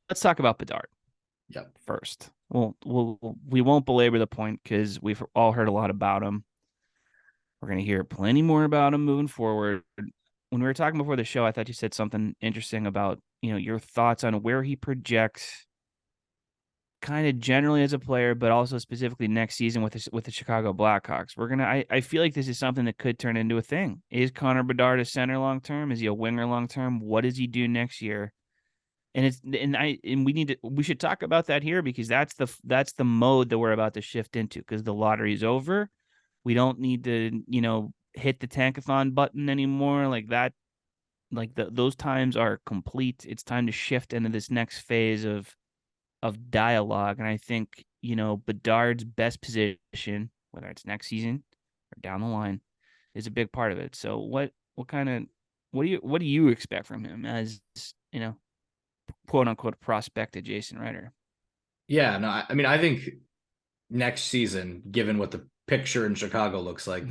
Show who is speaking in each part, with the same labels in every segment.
Speaker 1: let's talk about Bedard
Speaker 2: Yep.
Speaker 1: first. We won't belabor the point because we've all heard a lot about him. We're going to hear plenty more about him moving forward. When we were talking before the show, I thought you said something interesting about, your thoughts on where he projects kind of generally as a player, but also specifically next season with the Chicago Blackhawks. I feel like this is something that could turn into a thing. Is Connor Bedard a center long term? Is he a winger long term? What does he do next year? We should talk about that here because that's the mode that we're about to shift into because the lottery's over. We don't need to, hit the tankathon button anymore like that. Like those times are complete. It's time to shift into this next phase of dialogue. And I think, Bedard's best position, whether it's next season or down the line, is a big part of it. So what do you expect from him as, you know, quote unquote prospect to Jason Ryder?
Speaker 2: Yeah, no, I mean, I think next season, given what the picture in Chicago looks like,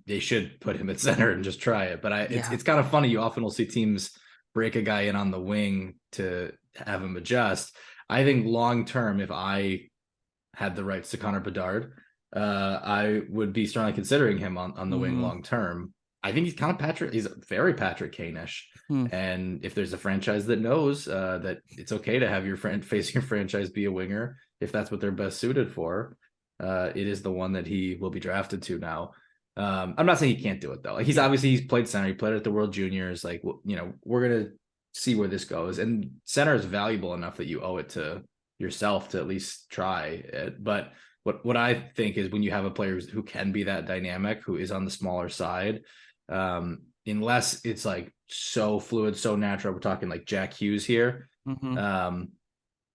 Speaker 2: they should put him at center and just try it. But it's
Speaker 1: Yeah.
Speaker 2: it's kind of funny. You often will see teams break a guy in on the wing to have him adjust. I think long term, if I had the rights to Connor Bedard, I would be strongly considering him on the wing
Speaker 1: Mm-hmm.
Speaker 2: long term. I think he's kind of Patrick. He's very Patrick Kane-ish.
Speaker 1: Hmm.
Speaker 2: And if there's a franchise that knows that it's okay to have your friend facing your franchise be a winger, if that's what they're best suited for, it is the one that he will be drafted to now. I'm not saying he can't do it though. Like
Speaker 1: Yeah.
Speaker 2: he's played center. He played at the World Juniors. Like we're gonna see where this goes. And center is valuable enough that you owe it to yourself to at least try it. But what I think is when you have a player who can be that dynamic, who is on the smaller side, unless it's like so fluid, so natural, we're talking like Jack Hughes here.
Speaker 1: Mm-hmm.
Speaker 2: Um,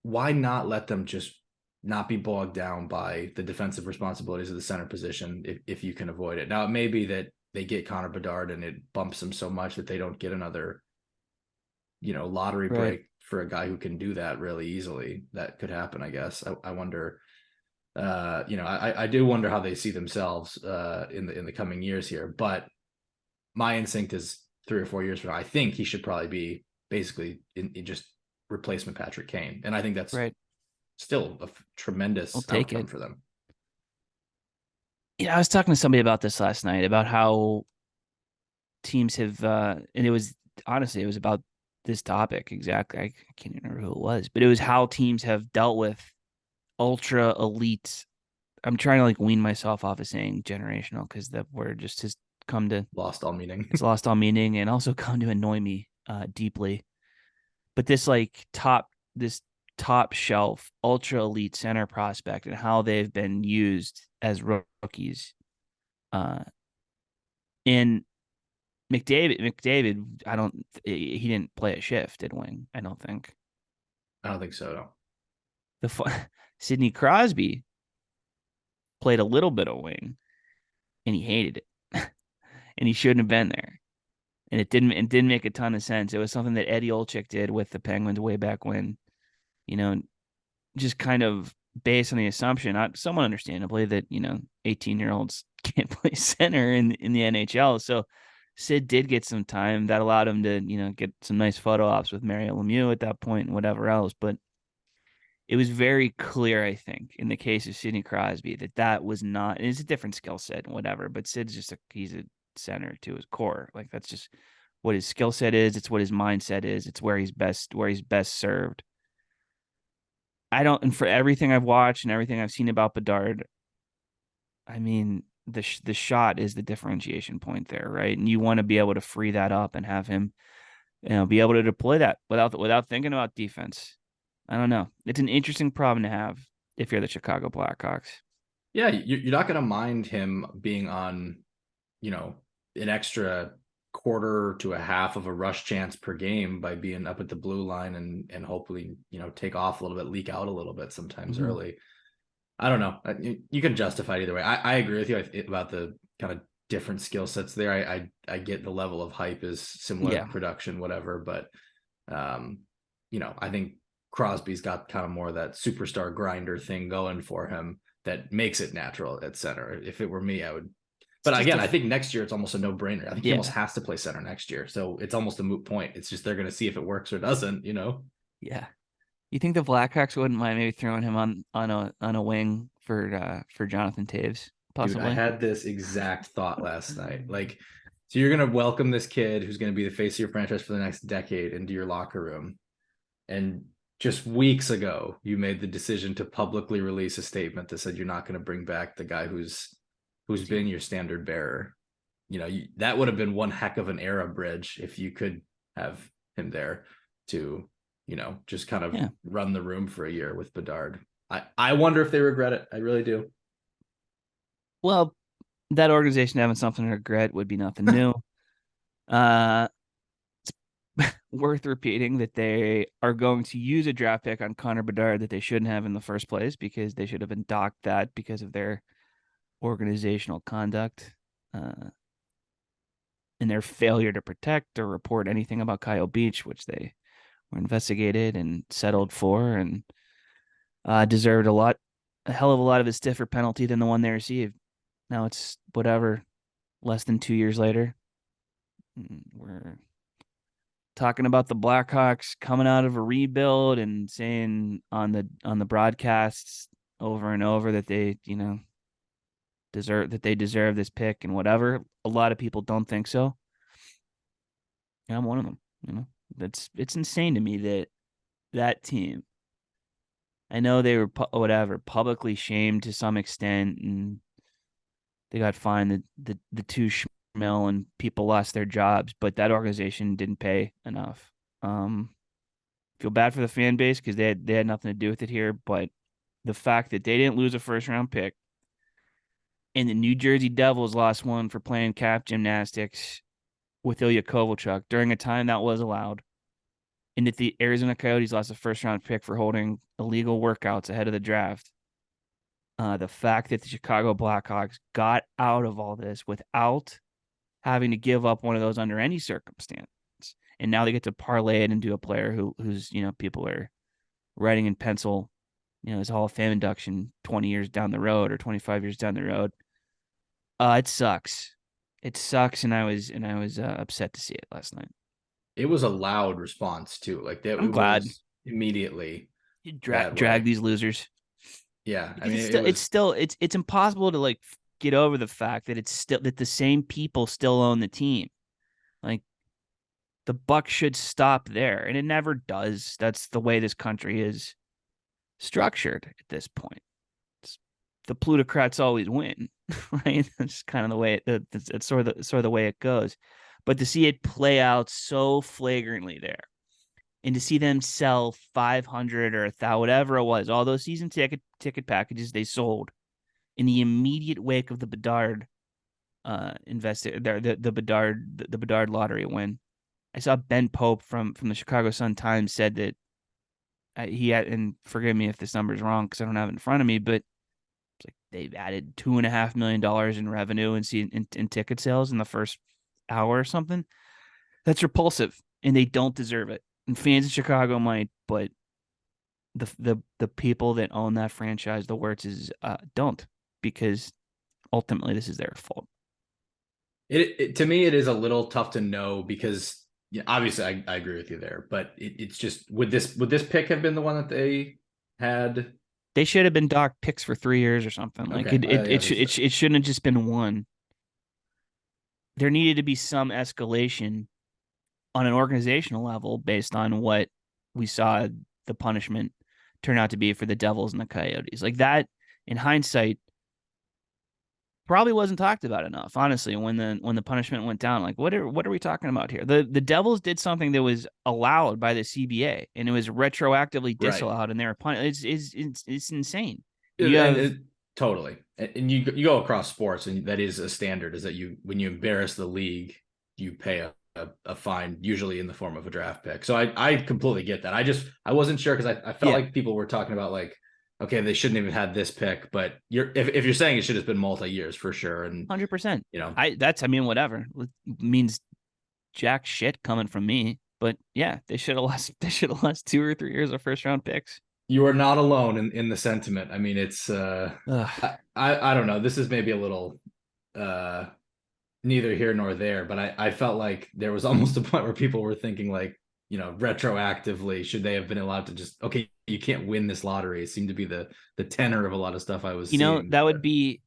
Speaker 2: why not let them just not be bogged down by the defensive responsibilities of the center position if you can avoid it? Now, it may be that they get Connor Bedard and it bumps them so much that they don't get another, lottery
Speaker 1: Right.
Speaker 2: break for a guy who can do that really easily. That could happen, I guess. I wonder. I do wonder how they see themselves in the coming years here. But my instinct is 3 or 4 years from now, I think he should probably be basically in just replacement Patrick Kane, and I think that's
Speaker 1: Right.
Speaker 2: still a
Speaker 1: I'll
Speaker 2: tremendous
Speaker 1: take
Speaker 2: outcome
Speaker 1: it.
Speaker 2: for them.
Speaker 1: I was talking to somebody about this last night about how teams have, and it was honestly, it was about this topic exactly. I can't even remember who it was, but it was how teams have dealt with ultra elite. I'm trying to like wean myself off of saying generational because that word just has come to,
Speaker 2: Lost all meaning.
Speaker 1: it's lost all meaning and also come to annoy me deeply. But this top shelf ultra elite center prospect and how they've been used as rookies. Uh, and McDavid, he didn't play a shift at wing. I don't think
Speaker 2: I don't think so. No.
Speaker 1: Sidney Crosby played a little bit of wing and he hated it, and he shouldn't have been there. And it didn't make a ton of sense. It was something that Eddie Olczyk did with the Penguins way back when, you know, just kind of based on the assumption, somewhat understandably, that 18-year-olds can't play center in the NHL. So Sid did get some time that allowed him to get some nice photo ops with Mario Lemieux at that point and whatever else. But it was very clear, I think, in the case of Sidney Crosby, that was not. And it's a different skill set and whatever. But Sid's he's a center to his core. Like that's just what his skill set is. It's what his mindset is. It's where he's best served. I don't, and for everything I've watched and everything I've seen about Bedard, I mean, the shot is the differentiation point there, right? And you want to be able to free that up and have him, be able to deploy that without thinking about defense. I don't know. It's an interesting problem to have if you're the Chicago Blackhawks.
Speaker 2: Yeah, you're not going to mind him being on, you know, an extra quarter to a half of a rush chance per game by being up at the blue line and hopefully, take off a little bit, leak out a little bit sometimes
Speaker 1: Mm-hmm.
Speaker 2: early. I don't know. You can justify it either way. I agree with you about the kind of different skill sets there. I get the level of hype is similar
Speaker 1: Yeah,
Speaker 2: production, whatever, but I think Crosby's got kind of more of that superstar grinder thing going for him that makes it natural at center. If it were me, I would.
Speaker 1: it's
Speaker 2: But
Speaker 1: just
Speaker 2: again,
Speaker 1: a
Speaker 2: I think next year it's almost a no-brainer. I think he almost
Speaker 1: yeah,
Speaker 2: has to play center next year, so it's almost a moot point. It's just they're going to see if it works or doesn't.
Speaker 1: yeah. You think the Blackhawks wouldn't mind maybe throwing him on a wing for Jonathan Taves,
Speaker 2: Dude, I
Speaker 1: possibly?
Speaker 2: had this exact thought last night. Like, so you're gonna welcome this kid who's gonna be the face of your franchise for the next decade into your locker room. And just weeks ago, you made the decision to publicly release a statement that said you're not going to bring back the guy who's been your standard bearer. That would have been one heck of an era bridge if you could have him there to, just kind of
Speaker 1: Yeah.
Speaker 2: run the room for a year with Bedard. I wonder if they regret it. I really do.
Speaker 1: Well, that organization having something to regret would be nothing new. Uh, Worth repeating that they are going to use a draft pick on Connor Bedard that they shouldn't have in the first place because they should have been docked that because of their organizational conduct and their failure to protect or report anything about Kyle Beach, which they were investigated and settled for and deserved a hell of a lot of a stiffer penalty than the one they received. Now it's whatever, less than 2 years later. We're talking about the Blackhawks coming out of a rebuild and saying on the broadcasts over and over that they, deserve this pick and whatever. A lot of people don't think so. And I'm one of them, it's insane to me that that team, I know they were whatever publicly shamed to some extent and they got fined the two schmil and people lost their jobs, but that organization didn't pay enough. Feel bad for the fan base because they had nothing to do with it here, but the fact that they didn't lose a first round pick and the New Jersey Devils lost one for playing cap gymnastics with Ilya Kovalchuk during a time that was allowed, and that the Arizona Coyotes lost a first round pick for holding illegal workouts ahead of the draft. The fact that the Chicago Blackhawks got out of all this without having to give up one of those under any circumstance, and now they get to parlay it into a player who's people are writing in pencil, his Hall of Fame induction 20 years down the road or 25 years down the road. It sucks. It sucks, and I was upset to see it last night.
Speaker 2: It was a loud response too. Like that,
Speaker 1: I'm
Speaker 2: it
Speaker 1: glad
Speaker 2: was immediately
Speaker 1: you
Speaker 2: that
Speaker 1: drag
Speaker 2: way.
Speaker 1: these losers
Speaker 2: Yeah, I
Speaker 1: because
Speaker 2: mean,
Speaker 1: it's
Speaker 2: it
Speaker 1: still it's
Speaker 2: was.
Speaker 1: still it's impossible to like get over the fact that it's still that the same people still own the team. Like the buck should stop there, and it never does. That's the way this country is structured at this point. It's, the plutocrats always win, right? That's kind of the way it's sort of the way it goes. But to see it play out so flagrantly there, and to see them sell 500 or 1,000, whatever it was, all those season ticket packages they sold in the immediate wake of the Bedard the Bedard lottery win. I saw Ben Pope from the Chicago Sun Times said that he had, and forgive me if this number is wrong because I don't have it in front of me, but it's like they've added $2.5 million in revenue in ticket sales in the first hour or something. That's repulsive, and they don't deserve it. And fans of Chicago might, but the people that own that franchise, the Wirtzes, don't, because ultimately this is their fault.
Speaker 2: It to me, it is a little tough to know because obviously I agree with you there, but it's just would this pick have been the one that they had?
Speaker 1: They should have been docked picks for 3 years or something. Like
Speaker 2: Okay, yeah,
Speaker 1: it shouldn't have just been one. There needed to be some escalation on an organizational level based on what we saw the punishment turn out to be for the Devils and the Coyotes. Like that, in hindsight, probably wasn't talked about enough. Honestly, when the punishment went down, like what are we talking about here? The Devils did something that was allowed by the CBA and it was retroactively
Speaker 2: right.
Speaker 1: disallowed, and they were punished. It's insane. You
Speaker 2: And
Speaker 1: have
Speaker 2: totally, and you go across sports, and that is a standard. Is that you when you embarrass the league, you pay a fine, usually in the form of a draft pick. So I completely get that. I wasn't sure because I felt
Speaker 1: yeah,
Speaker 2: like people were talking about like, okay, they shouldn't even had this pick, but if you're saying it should have been multi years for sure, and
Speaker 1: 100%.
Speaker 2: you know
Speaker 1: I mean whatever it means jack shit coming from me, but yeah, they should have lost. They should have lost 2 or 3 years of first round picks.
Speaker 2: you are not alone in the sentiment. I mean, it's
Speaker 1: Ugh.
Speaker 2: I don't know. This is maybe a little neither here nor there, but I felt like there was almost a point where people were thinking like retroactively, should they have been allowed to just, okay, you can't win this lottery? It seemed to be the tenor of a lot of stuff I was seeing.
Speaker 1: That
Speaker 2: But
Speaker 1: would be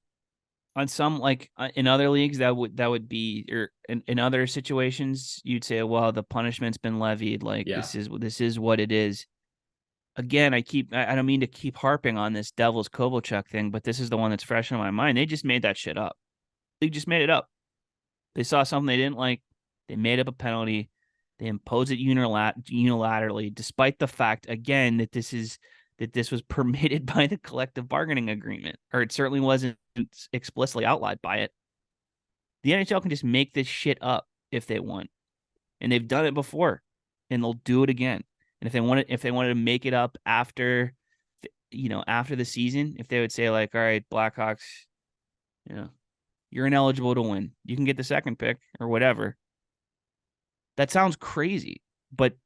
Speaker 1: on some, like in other leagues, that would be, or in other situations you'd say, well, the punishment's been levied, like
Speaker 2: yeah,
Speaker 1: this is what it is. Again, I don't mean to keep harping on this Devil's Kovalchuk thing, but this is the one that's fresh in my mind. They just made that shit up. They just made it up. They saw something they didn't like. They made up a penalty. They imposed it unilaterally, despite the fact, again, that this was permitted by the collective bargaining agreement, or it certainly wasn't explicitly outlined by it. The NHL can just make this shit up if they want, and they've done it before, and they'll do it again. And if they wanted to make it up after, after the season, if they would say like, all right, Blackhawks, you're ineligible to win, you can get the second pick or whatever. That sounds crazy, but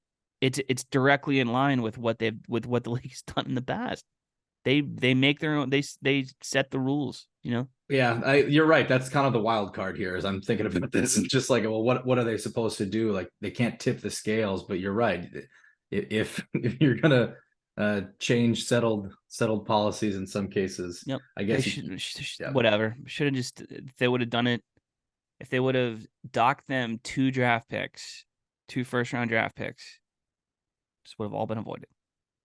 Speaker 1: it's directly in line with what the league's done in the past. They make their own. They set the rules.
Speaker 2: Yeah, you're right. That's kind of the wild card here. As I'm thinking about this, and just like, well, what are they supposed to do? Like, they can't tip the scales. But you're right. If you're gonna change settled policies in some cases,
Speaker 1: Yep.
Speaker 2: I
Speaker 1: They
Speaker 2: guess
Speaker 1: should whatever. Should have just, if they would have done it, if they would have docked them 2 first-round draft picks, this would have all been avoided.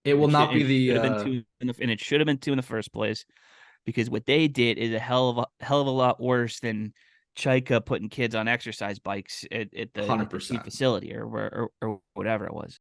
Speaker 2: it will not be
Speaker 1: It should have been
Speaker 2: the
Speaker 1: 2 and it should have been 2 in the first place, because what they did is a hell of a lot worse than Chaika putting kids on exercise bikes at the team
Speaker 2: 100%.
Speaker 1: facility or whatever it was.